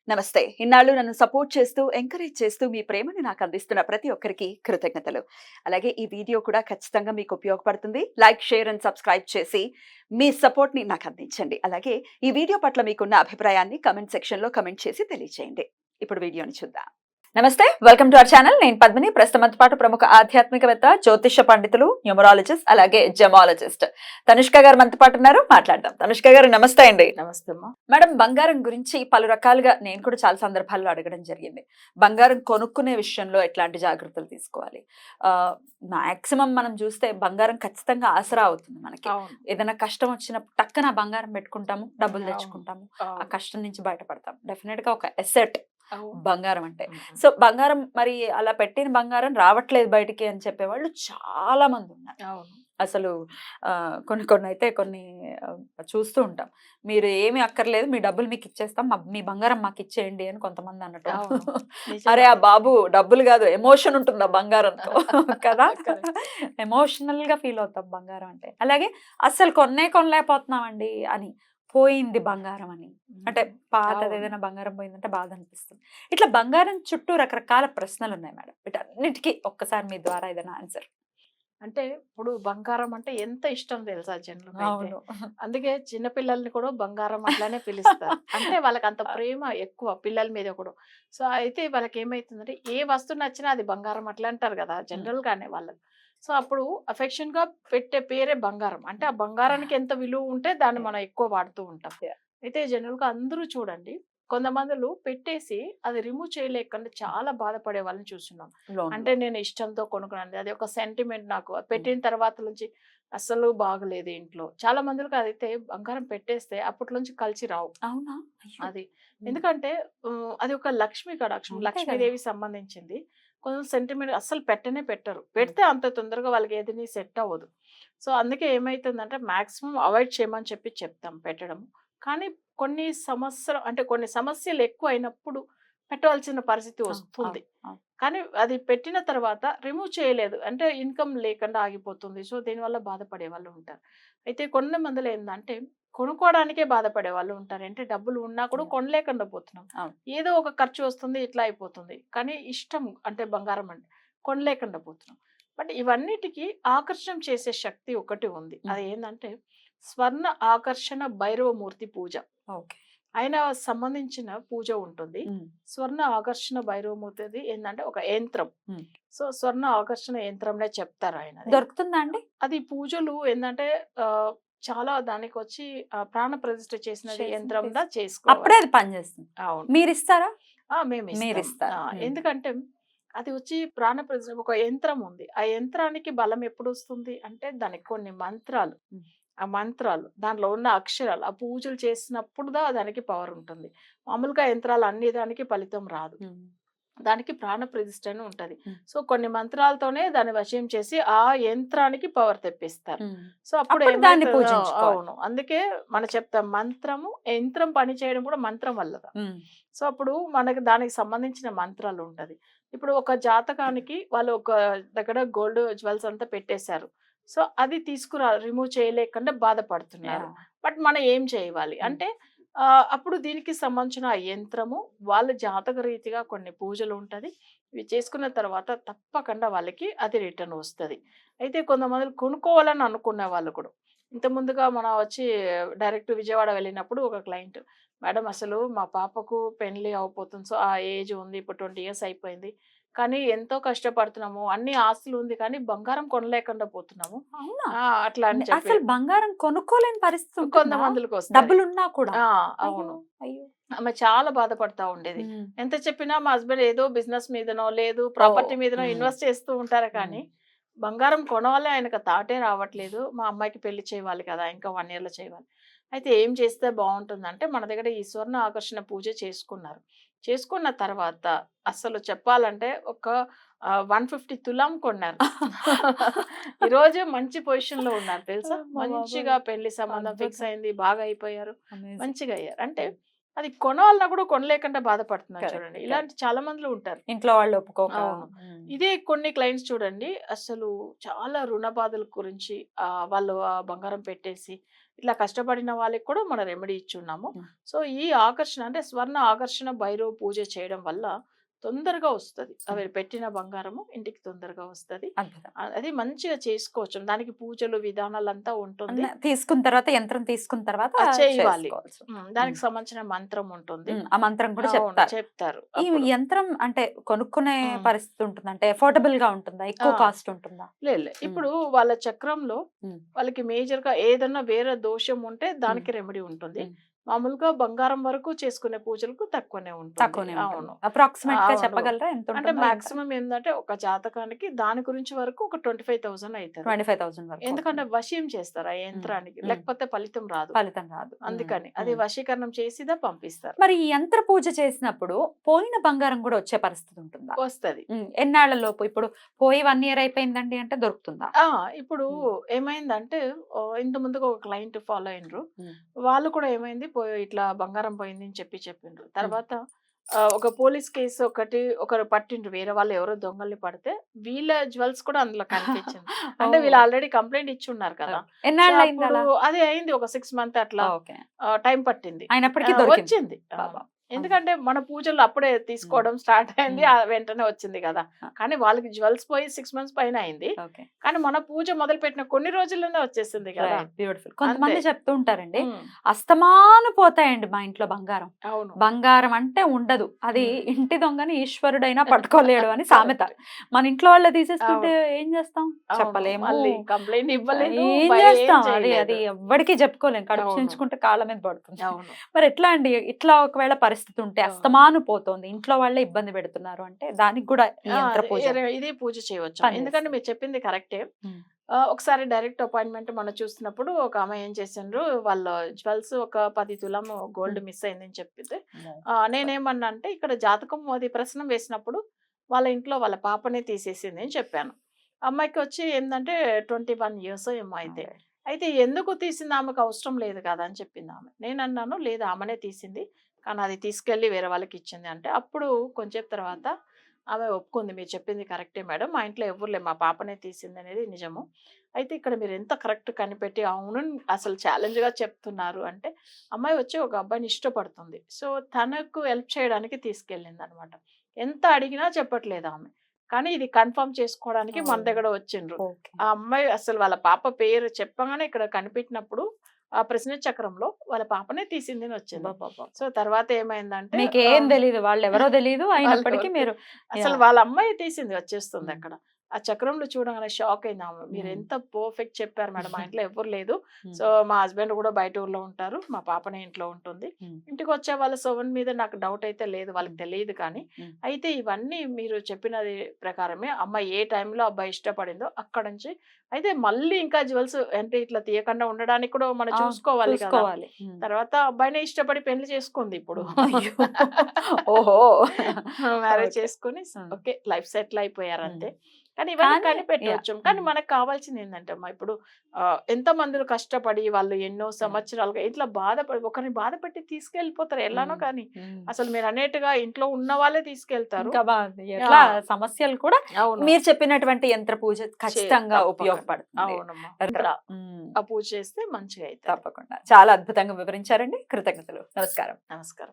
నమస్తే. ఇన్నాళ్ళు నన్ను సపోర్ట్ చేస్తూ, ఎంకరేజ్ చేస్తూ మీ ప్రేమని నాకు అందిస్తున్న ప్రతి ఒక్కరికి కృతజ్ఞతలు. అలాగే ఈ వీడియో కూడా ఖచ్చితంగా మీకు ఉపయోగపడుతుంది. లైక్, షేర్ అండ్ సబ్స్క్రైబ్ చేసి మీ సపోర్ట్‌ని నాకు అందించండి. అలాగే ఈ వీడియో పట్ల మీకున్న అభిప్రాయాన్ని కామెంట్ సెక్షన్‌లో కామెంట్ చేసి తెలియజేయండి. ఇప్పుడు వీడియోని చూద్దాం. నమస్తే, వెల్కమ్ టు అవర్ ఛానల్. నేను పద్మిని. ప్రస్తుతంతో పాటు ప్రముఖ ఆధ్యాత్మికవేత్త, జ్యోతిష పండితులు, న్యూమరాలజిస్ట్, అలాగే జెమాలజిస్ట్ తనుష్క గారు మనతో పాటు ఉన్నారు. మాట్లాడదాం. తనుష్క గారు నమస్తే అండి. నమస్తే అమ్మా. మేడం, బంగారం గురించి పలు రకాలుగా నేను కూడా చాలా సందర్భాల్లో అడగడం జరిగింది. బంగారం కొనుక్కునే విషయంలో ఎట్లాంటి జాగ్రత్తలు తీసుకోవాలి? మాక్సిమం మనం చూస్తే బంగారం ఖచ్చితంగా ఆసరా అవుతుంది మనకి. అవును. ఏదైనా కష్టం వచ్చినప్పుడు టక్కన బంగారం పెట్టుకుంటాము, డబ్బులు అవును. తెచ్చుకుంటాము, ఆ అవును. కష్టం నుంచి బయటపడతాం. డెఫినెట్ గా ఒక ఎసెట్ అవును. బంగారం అంటే. హ్మ్. సో బంగారం మరి అలా పెట్టిన బంగారం రావట్లేదు బయటికి అని చెప్పేవాళ్ళు చాలా మంది ఉన్నారు. అవును. అసలు కొన్ని అయితే కొన్ని చూస్తూ ఉంటాం. మీరు ఏమి అక్కర్లేదు, మీ డబ్బులు మీకు ఇచ్చేస్తాం, మీ బంగారం మాకు ఇచ్చేయండి అని కొంతమంది అనటం. అవును. అరే నిజమే. ఆ బాబు, డబ్బులు కాదు, ఎమోషన్ ఉంటుంది ఆ బంగారంతో కదా. కరెక్ట్. ఎమోషనల్ గా ఫీల్ అవుతాం బంగారం అంటే. అలాగే అస్సలు కొనలేకపోతున్నామండి అని, పోయింది బంగారం అని, అంటే పాతది అవును. ఏదైనా బంగారం పోయిందంటే బాధ అనిపిస్తుంది. ఇట్లా బంగారం చుట్టూ రకరకాల ప్రశ్నలు ఉన్నాయి మేడం. వీటన్నిటికీ ఒక్కసారి మీ ద్వారా ఏదైనా ఆన్సర్. అంటే ఇప్పుడు బంగారం అంటే ఎంత ఇష్టం తెలుసా జనులకైతే. అవును. అందుకే చిన్న పిల్లల్ని కూడా బంగారం అట్లానే పిలుస్తారు. అంటే వాళ్ళకి అంత ప్రేమ ఎక్కువ పిల్లల మీద కూడా. సో అయితే వాళ్ళకి ఏమైతుందంటే ఏ వస్తువు నచ్చినా అది బంగారం అట్లా అంటారు కదా హ్మ్. జనరల్ గానే వాళ్ళు. సో అప్పుడు అఫెక్షన్ గా పెట్టే పేరే బంగారం. అంటే ఆ బంగారానికి ఎంత విలువ ఉంటే దాన్ని మనం ఎక్కువ వాడుతూ ఉంటాం. Yeah. అయితే జనరల్ గా అందరూ చూడండి, కొంతమందులు పెట్టేసి అది రిమూవ్ చేయలేకుండా చాలా బాధపడే వాళ్ళని చూస్తున్నాం. అంటే నేను ఇష్టంతో కొనుక్కున్నాను. అది ఒక సెంటిమెంట్ నాకు. అది పెట్టిన తర్వాత నుంచి అస్సలు బాగలేదు ఇంట్లో. చాలా మందికి అదైతే బంగారం పెట్టేస్తే అప్పట్లో నుంచి కలిసి రావు. అవునా? అయ్యో! అది. హ్మ్. ఎందుకంటే అది ఒక లక్ష్మి కటాక్షం. అంతే కదా! లక్ష్మీదేవికి సంబంధించింది. కొంచెం సెంటిమెంట్ అస్సలు పెట్టనే పెట్టరు. పెడితే అంత తొందరగా వాళ్ళకి ఏదిని సెట్ అవ్వదు. సో, అందుకే ఏమైతుందంటే మాక్సిమం అవాయిడ్ చేయమని చెప్తాం పెట్టడం. కానీ కొన్ని సమస్యలు ఎక్కువైనప్పుడు పెట్టవలసిన పరిస్థితి అవును. వస్తుంది. అవును. అవును. కానీ అది పెట్టిన తర్వాత రిమూవ్ చేయలేదు. అంటే ఇన్‌కమ్ లేకుండా ఆగిపోతుంది. సో, దీనివల్ల బాధపడే వాళ్ళు ఉంటారు. అయితే కొంతమందిలో ఏందంటే కొనుక్కోవడానికే బాధపడే వాళ్ళు ఉంటారు. అంటే డబ్బులు ఉన్నా కూడా యాహ్! కొనలేకుండా పోతున్నాం. అవును. ఏదో ఒక ఖర్చు వస్తుంది, ఇట్లా అయిపోతుంది. కానీ ఇష్టం అంటే బంగారం అంటే కొనలేకుండా పోతున్నాం. బట్ ఇవన్నిటికి ఆకర్షణ చేసే శక్తి ఒకటి ఉంది. హ్మ్. అదేందంటే స్వర్ణ ఆకర్షణ భైరవమూర్తి పూజ. ఓకే. ఆయన సంబంధించిన పూజ ఉంటుంది. హ్మ్. స్వర్ణ ఆకర్షణ భైరవమూర్తిది ఏందంటే ఒక యంత్రం. హ్మ్. సో, స్వర్ణ ఆకర్షణ యంత్రంనే చెప్తారాయనది. దొరుకుతుందా అండి? అది పూజలు ఏందంటే చాలా దానికొచ్చి ప్రాణ ప్రతిష్ఠ చేసినది యంత్రంలా అప్పుడే చేసుకోవాలి. అది పనిచేస్తుంది. అవును. మీరిస్తారా? మేమిస్తాం. మీరిస్తారు. హ్మ్. ఎందుకంటే అది వచ్చి ప్రాణ ప్రతిష్ఠ ఒక యంత్రం ఉంది. ఆ యంత్రానికి బలం ఎప్పుడొస్తుంది అంటే దానికి కొన్ని మంత్రాలు, హ్మ్. ఆ మంత్రాలు, దాంట్లో ఉన్న అక్షరాలు, ఆ పూజలు చేసినప్పుడు దానికి పవర్ ఉంటుంది. మామూలుగా యంత్రాలు అన్ని దానికి ఫలితం రాదు. హ్మ్. దానికి ప్రాణ ప్రతిష్ఠ అని ఉంటది. హ్మ్. సో, కొన్ని మంత్రాలతోనే దాన్ని వశం చేసి ఆ యంత్రానికి పవర్ తెప్పిస్తారు. హ్మ్. సో, అప్పుడు అప్పుడు దాన్ని ఏమైతదో పూజించుకోవాలి. అవును. అందుకే మనం చెప్తాం మంత్రము, యంత్రం పని చేయడం కూడా మంత్రం వల్లదా. హ్మ్. సో, అప్పుడు మనకు దానికి సంబంధించిన మంత్రాలు ఉంటది. ఇప్పుడు ఒక జాతకానికి వాళ్ళు ఒక దగ్గర గోల్డ్ జ్యువెల్స్ అంతా పెట్టేశారు. సో, అది రిమూవ్ చేయలేకుండా బాధపడుతున్నారు. యాహ్! బట్ మనం ఏం చేయాలి? హ్మ్. అంటే అప్పుడు దీనికి సంబంధించిన ఆ యంత్రము వాళ్ళ జాతక రీతిగా కొన్ని పూజలు ఉంటది. ఇవి చేసుకున్న తర్వాత తప్పకుండా వాళ్ళకి అది రిటర్న్ వస్తది. అయితే కొంతమంది కొనుక్కోవాలని అనుకునే వాళ్ళు కూడా. ఇంత ముందుగా మనం వచ్చి డైరెక్ట్ విజయవాడ వెళ్ళినప్పుడు ఒక క్లయింట్, మేడం అసలు మా పాపకు పెళ్లి అవ్వబోతుంది. సో, ఆ ఏజ్ ఉంది. ఇప్పుడు 20 ఇయర్స్ అయిపోయింది. కానీ ఎంతో కష్టపడుతున్నాము. అన్ని ఆస్తులు ఉంది కానీ బంగారం కొనలేకుండా పోతున్నాము. అవునా? అట్లా అని చెప్పి అసలు బంగారం కొనుక్కోలేని పరిస్థితి ఉంటుందా? కొంతమందికొస్తది. డబ్బులున్నా కూడా? అయ్యో! అవును. అయ్యో! ఆమె చాలా బాధపడతా ఉండేది. హ్మ్. ఎంత చెప్పినా మా హస్బెండ్ ఏదో బిజినెస్ మీదనో, లేదు ఓహ్! ప్రాపర్టీ మీదనో హ్మ్. ఇన్వెస్ట్ చేస్తూ ఉంటారు హ్మ్. కానీ, బంగారం కొనాలి ఆయనకు థాటే రావట్లేదు. మా అమ్మాయికి పెళ్లి చేయాలి కదా! ఇంకా 1 ఇయర్‌లో చేయాలి. అయితే ఏం చేస్తే బావుంటుందంటే, మన దగ్గర ఈ స్వర్ణ ఆకర్షణ పూజ చేసుకున్నారు. చేసుకున్న తర్వాత అసలు చెప్పాలంటే ఒక 150 తులాం కొన్నారు. ఈరోజు మంచి పొజిషన్‌లో ఉన్నారు తెలుసా? అమ్మ బాబోయ్! మంచిగా పెళ్లి సంబంధం ఫిక్స్ అద్భుతం. అయింది. బాగా అయిపోయారు. అమేజింగ్. మంచిగా అయ్యారు. అంటే అది కొనాలన్నా కూడా కొనలేకుండా బాధపడుతున్నారు కరెక్ట్. చూడండి. కరెక్ట్. ఇలాంటి చాలా మందిలో ఉంటారు. ఇంట్లో వాళ్ళు ఒప్పుకోక. అవును. హ్మ్. ఇదే కొన్ని క్లయింట్స్ చూడండి అసలు చాలా రుణ బాధల గురించి వాళ్ళు బంగారం పెట్టేసి ఇట్లా కష్టపడిన వాళ్ళకి కూడా మన రెమెడీ ఇచ్చున్నాము. Hmm. సో ఈ ఆకర్షణ అంటే స్వర్ణ ఆకర్షణ భైరవ పూజ చేయడం వల్ల తొందరగా వస్తది. అవి పెట్టిన బంగారము ఇంటికి తొందరగా వస్తది. అద్భుతం. అది మంచిగా చేసుకోవచ్చు. దానికి పూజలు విధానాలంతా ఉంటుంది. తీసుకున్న తర్వాత యంత్రం తీసుకున్న తర్వాత చేయాలి. చేసుకోవచ్చు. దానికి సంబంధించిన మంత్రం ఉంటుంది. ఆ మంత్రం కూడా అవును, చెప్తారు. చెప్తారు. ఈ అప్పుడు యంత్రం అంటే కొనుక్కునే ఉమ్. పరిస్థితి ఉంటుందా? అంటే అఫోర్డబుల్ గా ఉంటుందా? ఎక్కువ ఆ. కాస్ట్ ఉంటుందా? లేదు. ఇప్పుడు వాళ్ళ చక్రంలో ఉమ్. వాళ్ళకి మేజర్ గా ఏదన్నా వేరే దోషం ఉంటే దానికి రెమెడీ ఉంటుంది. ఉమ్. మామూలుగా బంగారం వరకు చేసుకునే పూజలకు తక్కువనే ఉంటుంది. తక్కువనే ఉంటుంది. అవును. అప్రాక్సిమేట్ గా అవును. చెప్పగలరా ఎంత అంటే ఉంటుందో? మాక్సిమం ఏంటంటే ఒక జాతకానికి దాని గురించి వరకు ఒక 25,000 అవుతుంది. 25,000 వరకు ఎందుకంటే అవుతుంది. వశీం చేస్తారు ఆ యంత్రానికి, ఉమ్. లేకపోతే ఫలితం రాదు. ఫలితం రాదు. అందుకని అది ఉమ్. వశీకరణం చేసిదా పంపిస్తారు. మరి ఈ యంత్ర పూజ చేసినప్పుడు పోయిన బంగారం కూడా వచ్చే పరిస్థితి ఉంటుందా? వస్తది. ఎన్నాళ్ల లోపు? ఇప్పుడు పోయి 1 year అయిపోయిందండి అంటే దొరుకుతుందా? ఇప్పుడు ఉమ్. ఏమైందంటే ఇంత ముందుగా ఒక క్లయింట్ ఫాలో అయినరు. ఉమ్. వాళ్ళు కూడా ఏమైంది ఇట్లా బంగారం పోయింది అని చెప్పిండ్రు. తర్వాత ఒక పోలీస్ కేసు ఒకరు పట్టిండ్రు. వేరే వాళ్ళు ఎవరో దొంగల్ని పడితే వీళ్ళ జ్యువెల్స్ కూడా అందులో కనిపించింది. అంటే వీళ్ళు ఆల్రెడీ కంప్లైంట్ ఇచ్చి ఉన్నారు కదా. సో ఎన్నాళ్ళు అయింది అప్పుడు అలా? అది అయింది ఒక 6 months అట్లా ఓకే. టైం పట్టింది. అయినప్పటికీ దొరికింది. వచ్చింది. బాబా. ఎందుకంటే మన పూజలు అప్పుడే తీసుకోవడం స్టార్ట్ అయింది. వెంటనే వచ్చింది కదా. కానీ వాళ్ళకి జ్యువెల్స్ పోయి 6 months పైన అయింది. ఓకే. కానీ మన పూజ మొదలు పెట్టిన కొన్ని రోజుల్లోనే వచ్చేసింది కదా. బ్యూటిఫుల్. కొంతమంది అంతే. చెప్తూ ఉంటారండి, ఉమ్. అస్తమాను పోతాయండి మా ఇంట్లో బంగారం. అవును. బంగారం అంటే ఉండదు, అది ఉమ్. ఇంటి దొంగని ఈశ్వరుడైనా పట్టుకోలేడు అని సామెత. మన ఇంట్లో వాళ్ళ తీసేస్తుంటే ఏం చేస్తాం? అవును. చెప్పలేము, మళ్ళీ కంప్లైంట్ ఇవ్వలేదు, ఏం భయం ఏం చేస్తాం? అది చేయలేదు. అది ఎవ్వడికి చెప్పుకోలేం, కడుపు అవును. చించుకుంటే కాళ్ళ మీద పడుతుంది. అవును. మరి ఎట్లా అండి, ఇట్లా ఒకవేళ పరిస్థితి ఉంటే అవును. అస్తమాను పోతోంది, ఇంట్లో వాళ్ళే ఇబ్బంది పెడుతున్నారు అంటే దానికి కూడా ఈ యంత్ర పూజ ఇది పూజ చేయవచ్చు. పనిచేస్తుంది. ఎందుకంటే మీరు చెప్పింది కరెక్టే. ఉమ్. ఒకసారి డైరెక్ట్ అపాయింట్మెంట్ మనం చూస్తున్నప్పుడు ఒక ఆమె ఏం చేసిండ్రు, వాళ్ళ జ్యువెల్స్ ఒక 10 తులం గోల్డ్ మిస్ అయిందని చెప్పితే నేనేమన్నా అంటే ఇక్కడ జాతకం అది ప్రశ్న వేసినప్పుడు వాళ్ళ ఇంట్లో వాళ్ళ పాపనే తీసేసింది అని చెప్పాను. అమ్మాయికి వచ్చి ఏంటంటే 21 years ఏమో అయితే. అయితే ఎందుకు తీసింది, ఆమెకు అవసరం లేదు కదా అని చెప్పింది ఆమె. నేను అన్నాను లేదు ఆమెనే తీసింది, కానీ అది తీసుకెళ్ళి వేరే వాళ్ళకి ఇచ్చింది అంటే అప్పుడు కొంచెం తర్వాత ఆమె ఒప్పుకుంది. మీరు చెప్పింది కరెక్టే మేడం, మా ఇంట్లో ఎవరు లేదు, మా పాపనే తీసింది అనేది నిజము. అయితే ఇక్కడ మీరు ఎంత కరెక్ట్ కనిపెట్టి అవును అసలు ఛాలెంజ్గా చెప్తున్నారు అంటే అమ్మాయి వచ్చి ఒక అబ్బాయిని ఇష్టపడుతుంది. సో తనకు హెల్ప్ చేయడానికి తీసుకెళ్ళింది అనమాట. ఎంత అడిగినా చెప్పట్లేదు ఆమె, కానీ ఇది కన్ఫర్మ్ చేసుకోవడానికి మన దగ్గర వచ్చిండ్రు. ఆ అమ్మాయి అసలు వాళ్ళ పాప పేరు చెప్పగానే ఇక్కడ కనిపెట్టినప్పుడు ఆ ప్రశ్న చక్రంలో వాళ్ళ పాపనే తీసింది అని వచ్చింది. సో తర్వాత ఏమైందంటే మీకు ఏం తెలీదు, వాళ్ళు ఎవరో తెలీదు, అయినప్పటికీ మీరు అసలు వాళ్ళ అమ్మాయి తీసింది వచ్చేస్తుంది అక్కడ. ఆ చక్రంలో చూడగానే షాక్ అయింది ఆమె. మీరు ఎంత పర్ఫెక్ట్ చెప్పారు మేడం, మా ఇంట్లో ఎవరు లేదు, సో మా హస్బెండ్ కూడా బయట ఊర్లో ఉంటారు, మా పాపనే ఇంట్లో ఉంటుంది, ఇంటికి వచ్చే వాళ్ళ సోవన్ మీద నాకు డౌట్ అయితే లేదు, వాళ్ళకి తెలియదు. కానీ అయితే ఇవన్నీ మీరు చెప్పినది ప్రకారమే అమ్మాయి ఏ టైంలో అబ్బాయి ఇష్టపడిందో అక్కడ నుంచి అయితే మళ్ళీ ఇంకా జ్యువెల్స్ అంటే ఇట్లా తీయకుండా ఉండడానికి కూడా మనం చూసుకోవాలి కదా. తర్వాత అబ్బాయినే ఇష్టపడి పెళ్లి చేసుకుంది ఇప్పుడు. ఓహో, మ్యారేజ్ చేసుకుని ఓకే లైఫ్ సెటిల్ అయిపోయారు అంతే. కానీ ఇవన్నీ కనిపెట్టవచ్చు. కానీ మనకు కావాల్సింది ఏంటంటే అమ్మా, ఇప్పుడు ఎంత మందిలో కష్టపడి వాళ్ళు ఎన్నో సంవత్సరాలుగా ఇట్లా బాధపడి ఒకరిని బాధపెట్టి తీసుకెళ్ళిపోతారు ఎలానో. కానీ అసలు మీరు అనేట్టుగా ఇంట్లో ఉన్న వాళ్ళే తీసుకెళ్తారు. సమస్యలు కూడా మీరు చెప్పినటువంటి యంత్ర పూజ ఖచ్చితంగా ఉపయోగపడుతుంది. అవునమ్మా, ఆ పూజ చేస్తే మంచిగా అయితే. తప్పకుండా చాలా అద్భుతంగా వివరించారండి. కృతజ్ఞతలు. నమస్కారం. నమస్కారం.